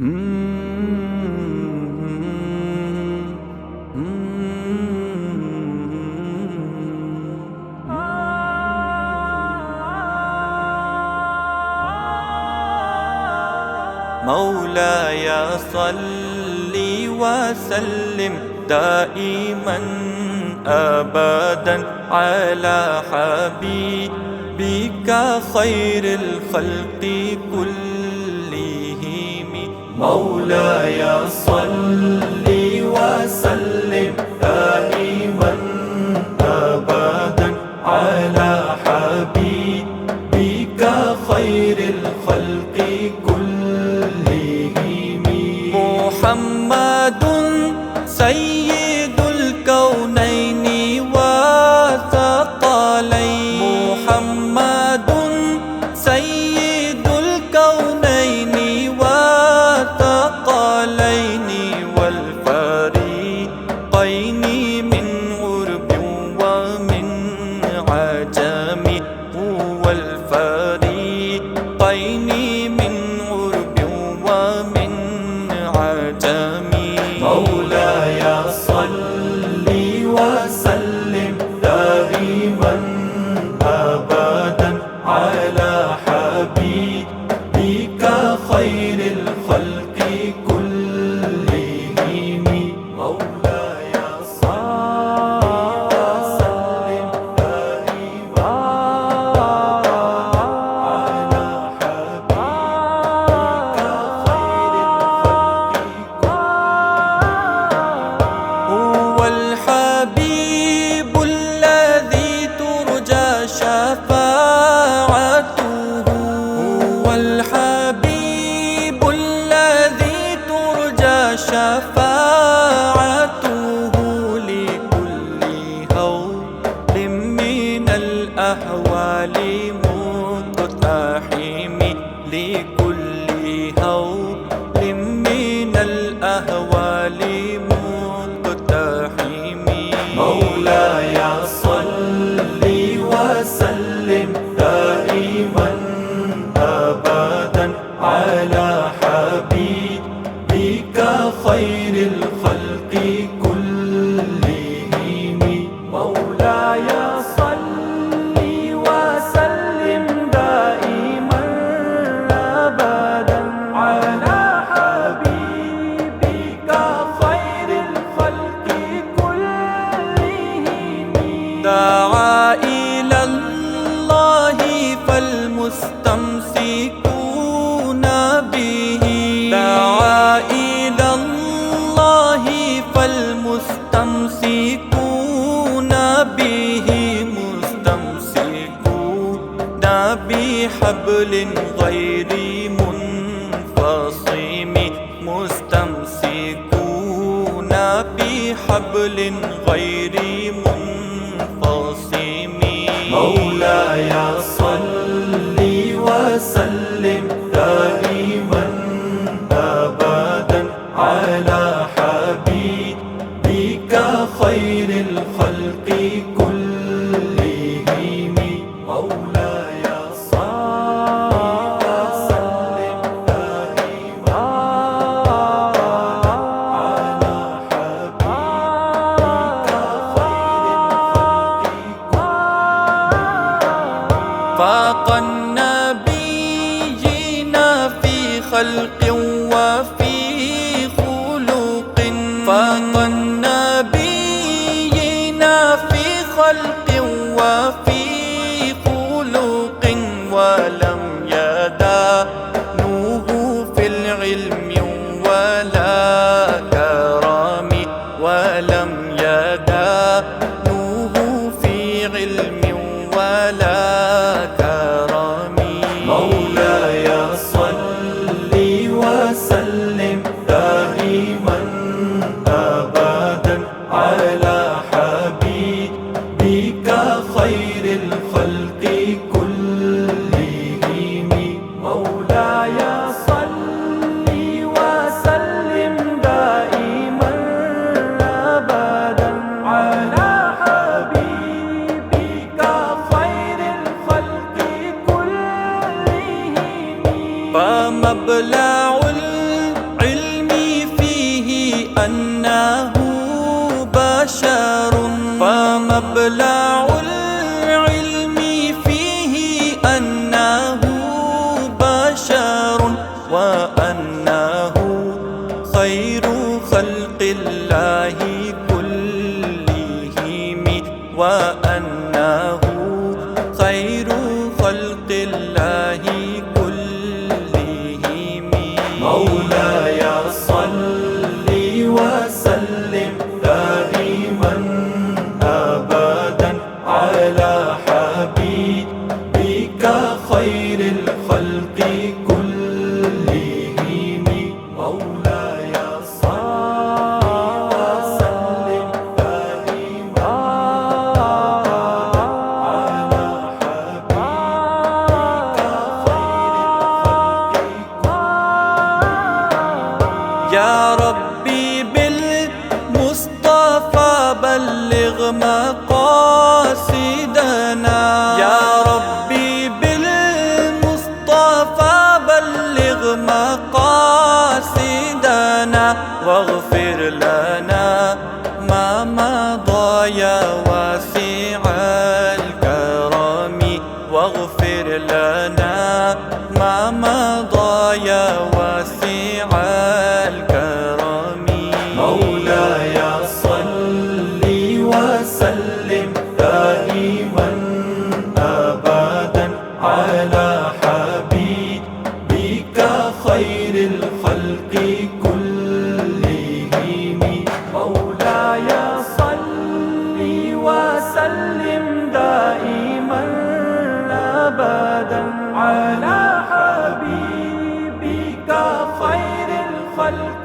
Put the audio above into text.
مولاي صل وسلم دائما أبدا على حبيبك خير الخلق كلهم. مولاي صل وسلم دائما أبدا على حبيبك خير الخلق كلهم. محمد سيد الكونين والثقلين. محمد سيد الكونين والثقلين والفريقين من غرب ومن عجم. هو الفريقين من غرب ومن عجم. مولاي صل وسلم دائما أبدا على حبيبك خير الخلق كلهم. مولاي صل وسلم دائما على حبيبك خير الخلق. هو الحبيب الذي ترجى شفاعته. هو الحبيب الذي ترجى شفاعته لكل هول من الأهوال مقتحم. لكل هول من الأهوال مقتحم. مولاي صل وسلم دائما أبدا على حبيبك خير الخلق كلهم. مولاي صل وسلم دائما أبدا على حبيبك خير الخلق كلهم. دعا إلى الله فالمستمسكون به. دعا إلى الله فالمستمسكون به. مستمسكون بحبل غير منفصم. مستمسكون بحبل غير منفصم. مولاي صل وسلم دائما أبدا على حبيبك خير الخلق كلهم. مولاي صل وسلم دائما على حبيبك خير الخلق. فاق النبيين في خلق وفي خلق. فاق النبيين في خلق وفي خلق ولم يدانوه في العلم ولا كرم. ولم يدانوه في علم ولا كرم. مولاي صل وسلم دائما أبدا على حبيبك خير الخلق كلهم. مولاي صل وسلم دائما أبدا على حبيبك خير الخلق كلهم. فمبلغ ومبلغ العلم فيه أنه بشر وأنه خير خلق الله كلهم وأنه خير خلق الله كلهم مولاي صل وسلم دائما أبدا على حبيبك خير الخلق كلهم مولاي صل وسلم دائما على حبيبك خير الخلق يا ربي بالمصطفى بلغ مقاصدنا يا ربي بالمصطفى بلغ مقاصدنا واغفر لنا ما مضى يا واسع الكرم واغفر لنا ما مضى يا واسع الكرم مولاي صل وسلم دائما أبدا على حبيبك خير الخلق كلهم مولاي صل وسلم دائما أبدا على حبيبك خير الخلق